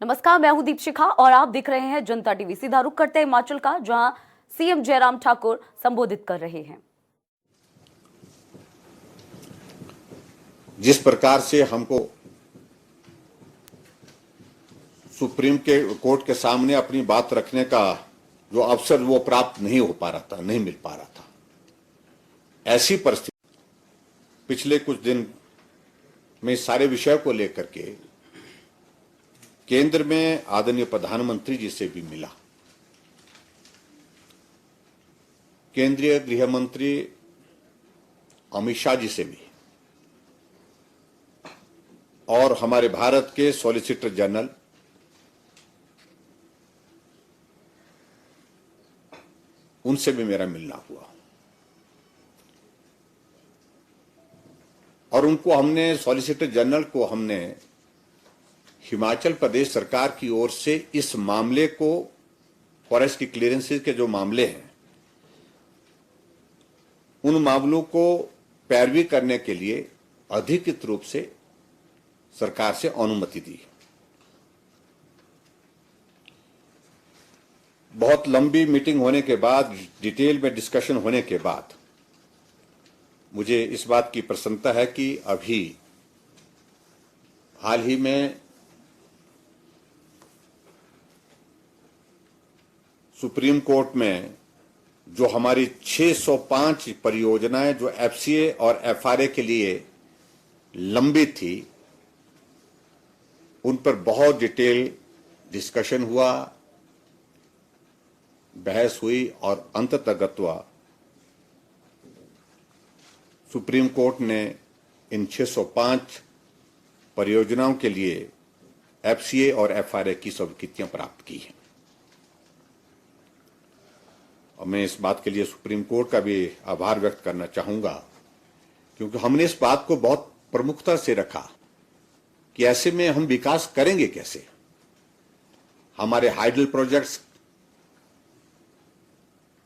नमस्कार, मैं हूं दीपशिखा और आप देख रहे हैं जनता टीवी। सीधा रुख करते हैं हिमाचल का, जहां सीएम जयराम ठाकुर संबोधित कर रहे हैं। जिस प्रकार से हमको सुप्रीम कोर्ट के सामने अपनी बात रखने का जो अवसर वो प्राप्त नहीं हो पा रहा था, नहीं मिल पा रहा था, ऐसी परिस्थिति पिछले कुछ दिन में इस सारे विषय को लेकर के केंद्र में आदरणीय प्रधानमंत्री जी से भी मिला। केंद्रीय गृह मंत्री अमित शाह जी से भी और हमारे भारत के सॉलिसिटर जनरल उनसे भी मेरा मिलना हुआ और उनको हमने सॉलिसिटर जनरल को हमने हिमाचल प्रदेश सरकार की ओर से इस मामले को फॉरेस्ट की क्लियरेंसेस के जो मामले हैं उन मामलों को पैरवी करने के लिए अधिकृत रूप से सरकार से अनुमति दी। बहुत लंबी मीटिंग होने के बाद, डिटेल में डिस्कशन होने के बाद मुझे इस बात की प्रसन्नता है कि अभी हाल ही में सुप्रीम कोर्ट में जो हमारी 605 परियोजनाएं जो एफसीए और एफआरए के लिए लंबित थी, उन पर बहुत डिटेल डिस्कशन हुआ, बहस हुई और अंततः सुप्रीम कोर्ट ने इन 605 परियोजनाओं के लिए एफसीए और एफआरए की स्वीकृतियां प्राप्त की हैं। और मैं इस बात के लिए सुप्रीम कोर्ट का भी आभार व्यक्त करना चाहूंगा, क्योंकि हमने इस बात को बहुत प्रमुखता से रखा कि ऐसे में हम विकास करेंगे कैसे। हमारे हाइडल प्रोजेक्ट्स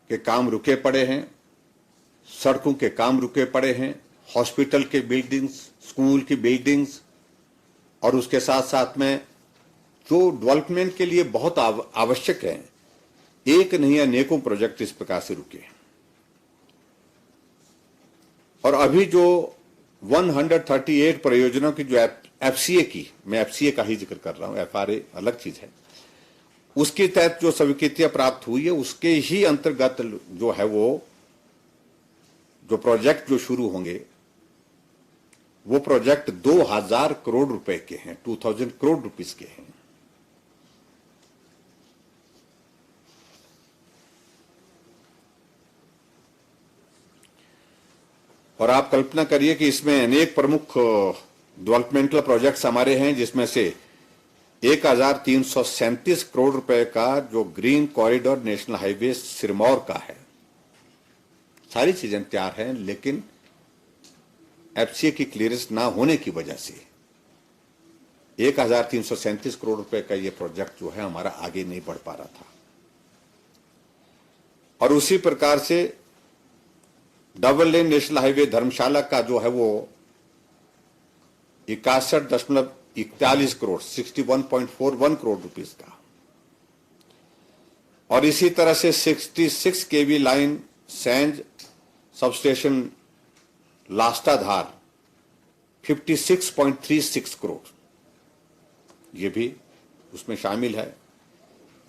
के काम रुके पड़े हैं, सड़कों के काम रुके पड़े हैं, हॉस्पिटल के बिल्डिंग्स, स्कूल की बिल्डिंग्स और उसके साथ साथ में जो डेवलपमेंट के लिए बहुत आवश्यक है, एक नहीं अनेकों प्रोजेक्ट इस प्रकार से रुके हैं। और अभी जो 138 परियोजनाओं की जो एफसीए की, मैं एफसीए का ही जिक्र कर रहा हूं, एफआरए अलग चीज है, उसके तहत जो स्वीकृतियां प्राप्त हुई है उसके ही अंतर्गत जो है वो जो प्रोजेक्ट जो शुरू होंगे वो प्रोजेक्ट 2000 करोड़ रुपए के हैं, 2000 करोड़ रुपीस के हैं। और आप कल्पना करिए कि इसमें अनेक प्रमुख डेवलपमेंटल प्रोजेक्ट्स हमारे हैं, जिसमें से 1337 करोड़ रुपए का जो green corridor national highway Sirmaur का है। सारी चीजें तैयार हैं, लेकिन एफसीए की क्लियरेंस ना होने की वजह से 1337 करोड़ रुपए का ये प्रोजेक्ट जो है हमारा आगे नहीं बढ़ पा रहा था। और उसी प्रकार से डबल लेन नेशनल हाईवे धर्मशाला का जो है वो 61.41 करोड़ 61.41 करोड़ रुपीस का, और इसी तरह से 66 केवी लाइन सैंज सबस्टेशन लास्टाधार 56.36 करोड़, ये भी उसमें शामिल है।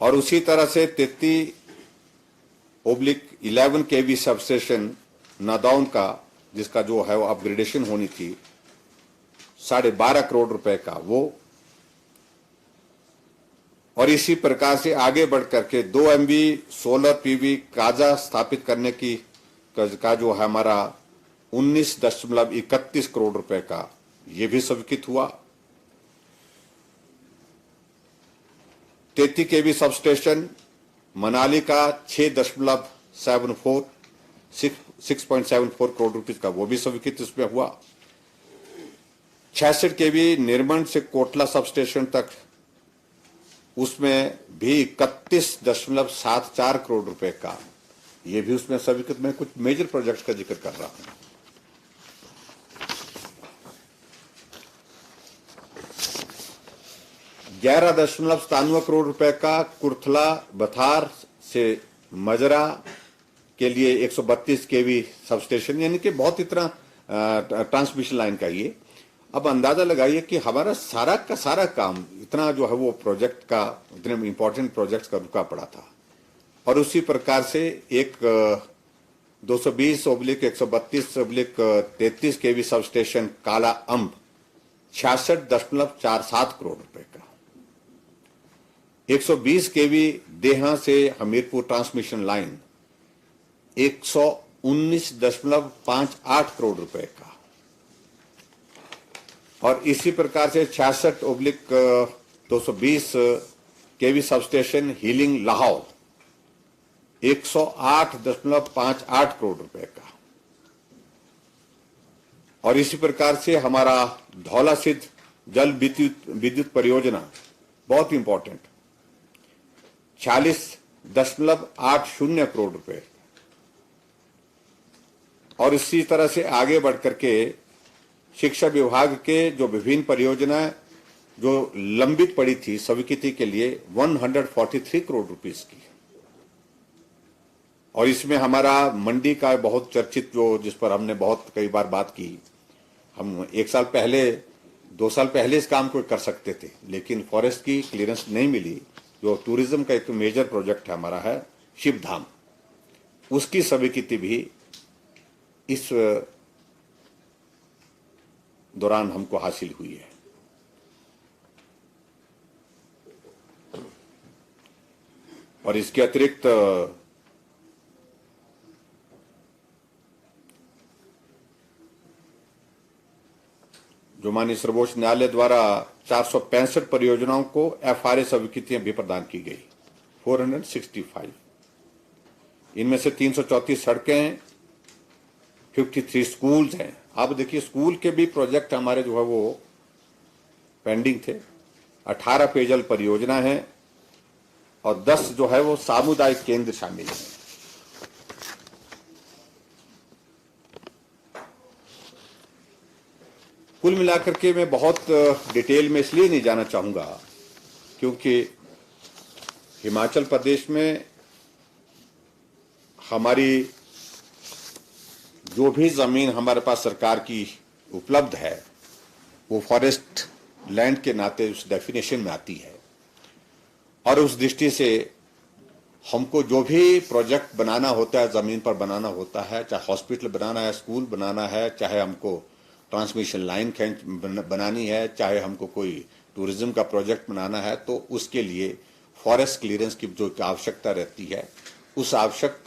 और उसी तरह से 33/11 केवी सबस्टेशन नादौन का, जिसका जो है वो अपग्रेडेशन होनी थी 12.5 करोड़ रुपए का वो। और इसी प्रकार से आगे बढ़ करके 2 MV सोलर पीवी काजा स्थापित करने की का जो है हमारा 19.31 करोड़ रुपए का, ये भी स्वीकृत हुआ। 33 केवी सबस्टेशन मनाली का 6.74 करोड़ रुपीस का, वो भी स्वीकृत इसमें हुआ। 66 केवी निर्मंड से कोटला सबस्टेशन तक, उसमें भी 31.74 करोड़ रुपए का, ये भी उसमें स्वीकृत। मैं कुछ मेजर प्रोजेक्ट्स का जिक्र कर रहा हूं। 11.97 करोड़ रुपए का कुर्थला बथार से मजरा के लिए 132 केवी सबस्टेशन, यानी कि बहुत इतना ट्रांसमिशन लाइन का ये। अब अंदाजा लगाइए कि हमारा सारा का सारा काम इतना जो है वो प्रोजेक्ट का, इतने इंपॉर्टेंट प्रोजेक्ट का रुका पड़ा था। और उसी प्रकार से एक 220/132/33 केवी सबस्टेशन काला अंब 66.47 करोड़ रुपए का, 120 केवी देहा से हमीरपुर ट्रांसमिशन लाइन 119.58 करोड़ रुपए का, और इसी प्रकार से 66/220 केवी सबस्टेशन हीलिंग लाहौर 108.58 करोड़ रुपए का, और इसी प्रकार से हमारा धौला सिद्ध जल विद्युत परियोजना बहुत इंपॉर्टेंट 46.80 करोड़ रुपए, और इसी तरह से आगे बढ़ करके शिक्षा विभाग के जो विभिन्न परियोजनाएं जो लंबित पड़ी थी स्वीकृति के लिए 143 करोड़ रुपीस की। और इसमें हमारा मंडी का बहुत चर्चित जो, जिस पर हमने बहुत कई बार बात की, हम 1 साल पहले 2 साल पहले इस काम को कर सकते थे, लेकिन फॉरेस्ट की क्लियरेंस नहीं मिली। जो टूरिज्म का एक मेजर प्रोजेक्ट है हमारा है शिव धाम, उसकी स्वीकृति भी इस दौरान हमको हासिल हुई है। और इसके अतिरिक्त जो माननीय सर्वोच्च न्यायालय द्वारा 465 परियोजनाओं को FRA स्वीकृतियां भी प्रदान की गई 465। इनमें से 334 सड़कें हैं, 53 स्कूल्स हैं। आप देखिए स्कूल के भी प्रोजेक्ट हमारे जो है वो पेंडिंग थे। 18 पेयजल परियोजना है और 10 जो है वो सामुदायिक केंद्र शामिल हैं। कुल मिलाकर के मैं बहुत डिटेल में इसलिए नहीं जाना चाहूंगा क्योंकि हिमाचल प्रदेश में हमारी जो भी जमीन हमारे पास सरकार की उपलब्ध है वो फॉरेस्ट लैंड के नाते उस डेफिनेशन में आती है। और उस दृष्टि से हमको जो भी प्रोजेक्ट बनाना होता है, जमीन पर बनाना होता है, चाहे हॉस्पिटल बनाना है, स्कूल बनाना है, चाहे हमको ट्रांसमिशन लाइन बनानी है, चाहे हमको कोई टूरिज्म का प्रोजेक्ट बनाना है, तो उसके लिए फॉरेस्ट क्लियरेंस की जो आवश्यकता रहती है, उस आवश्यक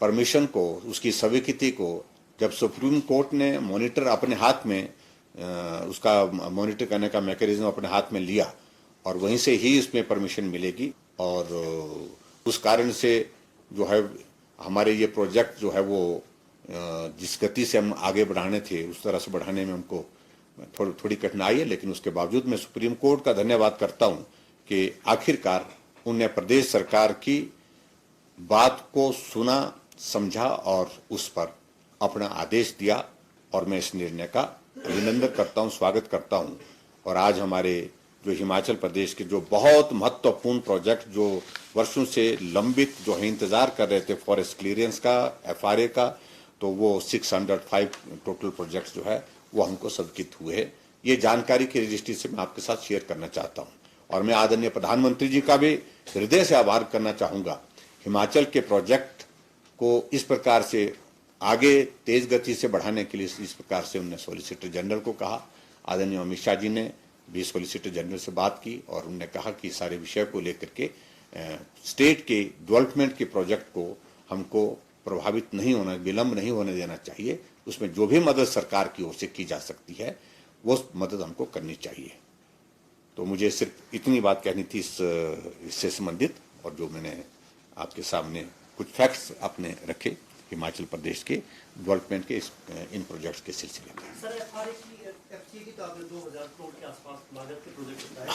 परमिशन को, उसकी स्वीकृति को जब सुप्रीम कोर्ट ने मॉनिटर अपने हाथ में उसका मॉनिटर करने का मैकेनिज्म अपने हाथ में लिया और वहीं से ही इसमें परमिशन मिलेगी। और उस कारण से जो है हमारे ये प्रोजेक्ट जो है वो जिस गति से हम आगे बढ़ाने थे उस तरह से बढ़ाने में उनको थोड़ी कठिनाई है, लेकिन उसके बावजूद मैं सुप्रीम कोर्ट का धन्यवाद करता हूं कि आखिरकार उनने प्रदेश सरकार की बात को सुना, समझा और उस पर अपना आदेश दिया। और मैं इस निर्णय का अभिनंदन करता हूं, स्वागत करता हूं। और आज हमारे जो हिमाचल प्रदेश के जो बहुत महत्वपूर्ण प्रोजेक्ट जो वर्षों से लंबित जो है इंतजार कर रहे थे फॉरेस्ट क्लियरेंस का, FRA का, तो वो 605 टोटल प्रोजेक्ट्स जो है वो हमको स्वीकृत हुए हैं। ये जानकारी की दृष्टि से मैं आपके साथ शेयर करना चाहता हूं। और मैं आदरणीय प्रधानमंत्री जी का भी हृदय से आभार करना चाहूंगा। हिमाचल के प्रोजेक्ट को इस प्रकार से आगे तेज गति से बढ़ाने के लिए इस प्रकार से उन्होंने सॉलिसिटर जनरल को कहा। आदरणीय अमित शाह जी ने भी सॉलिसिटर जनरल से बात की और उन्होंने कहा कि सारे विषय को लेकर के स्टेट के डेवलपमेंट के प्रोजेक्ट को हमको प्रभावित नहीं होना, विलंब नहीं होने देना चाहिए। उसमें जो भी मदद सरकार की ओर से की जा सकती है वो मदद हमको करनी चाहिए। तो मुझे सिर्फ इतनी बात कहनी थी इससे संबंधित, और जो मैंने आपके सामने कुछ फैक्ट्स अपने रखे हिमाचल प्रदेश के डेवलपमेंट के इन प्रोजेक्ट्स के सिलसिले में। सर, FRA की तो आपने 2000 करोड़ के आसपास लागत के प्रोजेक्ट बताए।